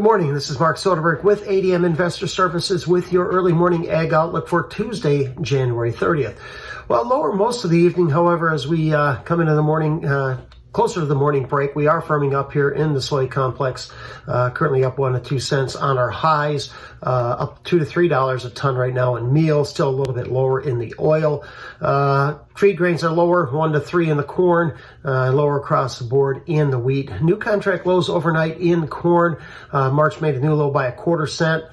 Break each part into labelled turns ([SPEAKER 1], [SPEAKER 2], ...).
[SPEAKER 1] morning. This is Mark Soderberg with ADM Investor Services with your early morning ag outlook for Tuesday, January 30th. Well, lower most of the evening, however, as we come into the morning, closer to the morning break, we are firming up here in the soy complex, currently up 1 to 2 cents on our highs, up $2 to $3 a ton right now in meal, still a little bit lower in the oil. Feed grains are lower, 1 to 3 in the corn, lower across the board in the wheat. New contract lows overnight in corn. March made a new low by 1/4 cent.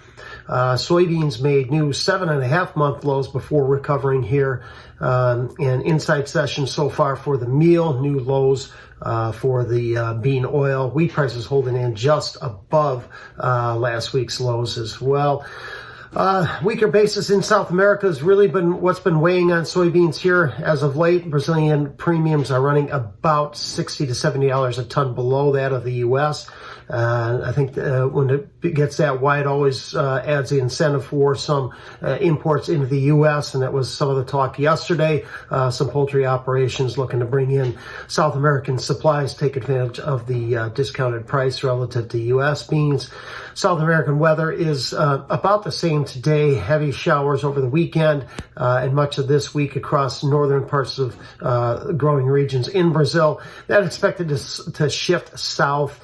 [SPEAKER 1] Soybeans made new 7.5-month lows before recovering here. And inside session so far for the meal, new lows for the bean oil. Wheat prices holding in just above last week's lows as well. Weaker basis in South America has really been what's been weighing on soybeans here as of late. Brazilian premiums are running about $60 to $70 a ton below that of the U.S. I think when it gets that wide, always adds the incentive for some imports into the U.S., and that was some of the talk yesterday. Some poultry operations looking to bring in South American supplies, take advantage of the discounted price relative to U.S. beans. South American weather is about the same today. Heavy showers over the weekend and much of this week across northern parts of growing regions in Brazil. That expected to shift south,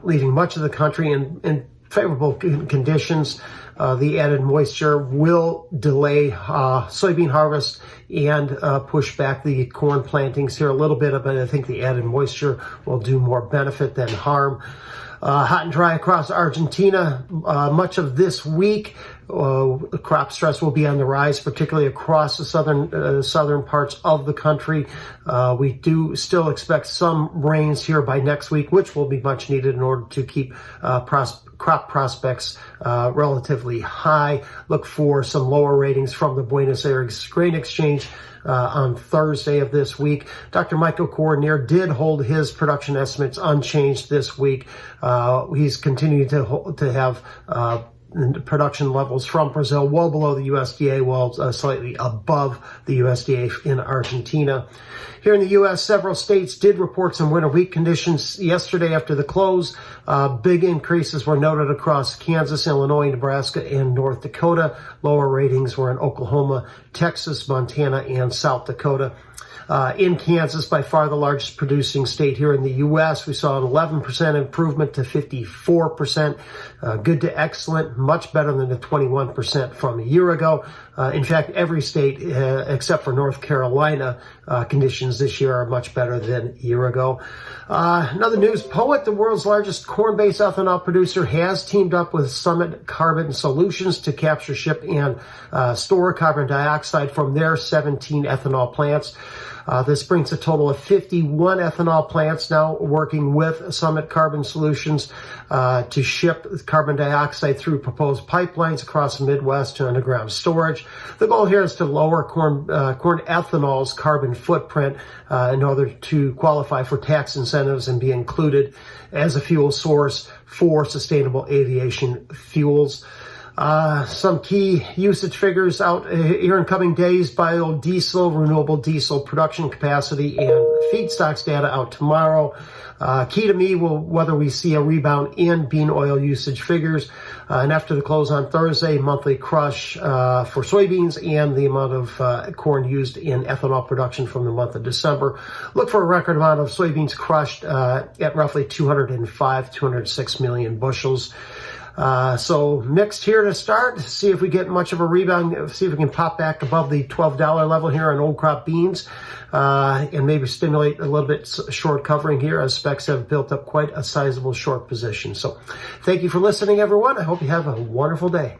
[SPEAKER 1] leaving much of the country in favorable conditions. The added moisture will delay soybean harvest and push back the corn plantings here a little bit, but I think the added moisture will do more benefit than harm. Hot and dry across Argentina much of this week. Crop stress will be on the rise, particularly across the southern parts of the country. We do still expect some rains here by next week, which will be much needed in order to keep crop prospects relatively high. Look for some lower ratings from the Buenos Aires Grain Exchange on Thursday of this week. Dr. Michael Cornier did hold his production estimates unchanged this week. He's continued to have production levels from Brazil well below the USDA, while slightly above the USDA in Argentina. Here in the U.S., several states did report some winter wheat conditions yesterday after the close. Big increases were noted across Kansas, Illinois, Nebraska, and North Dakota. Lower ratings were in Oklahoma, Texas, Montana, and South Dakota. In Kansas, by far the largest producing state here in the U.S., we saw an 11% improvement to 54%. Good to excellent, much better than the 21% from a year ago. In fact, every state except for North Carolina, conditions this year are much better than a year ago. Another news, Poet, the world's largest corn-based ethanol producer, has teamed up with Summit Carbon Solutions to capture, ship, and store carbon dioxide from their 17 ethanol plants. This brings a total of 51 ethanol plants now working with Summit Carbon Solutions to ship carbon dioxide through proposed pipelines across the Midwest to underground storage. The goal here is to lower corn ethanol's carbon footprint in order to qualify for tax incentives and be included as a fuel source for sustainable aviation fuels. Some key usage figures out here in coming days: biodiesel, renewable diesel production capacity, and feedstocks data out tomorrow. Key to me will whether we see a rebound in bean oil usage figures. And after the close on Thursday, monthly crush for soybeans and the amount of corn used in ethanol production from the month of December. Look for a record amount of soybeans crushed at roughly 206 million bushels. So mixed here to start. See if we get much of a rebound. See if we can pop back above the $12 level here on old crop beans, and maybe stimulate a little bit short covering here, as specs have built up quite a sizable short position. So thank you for listening, everyone. I hope you have a wonderful day.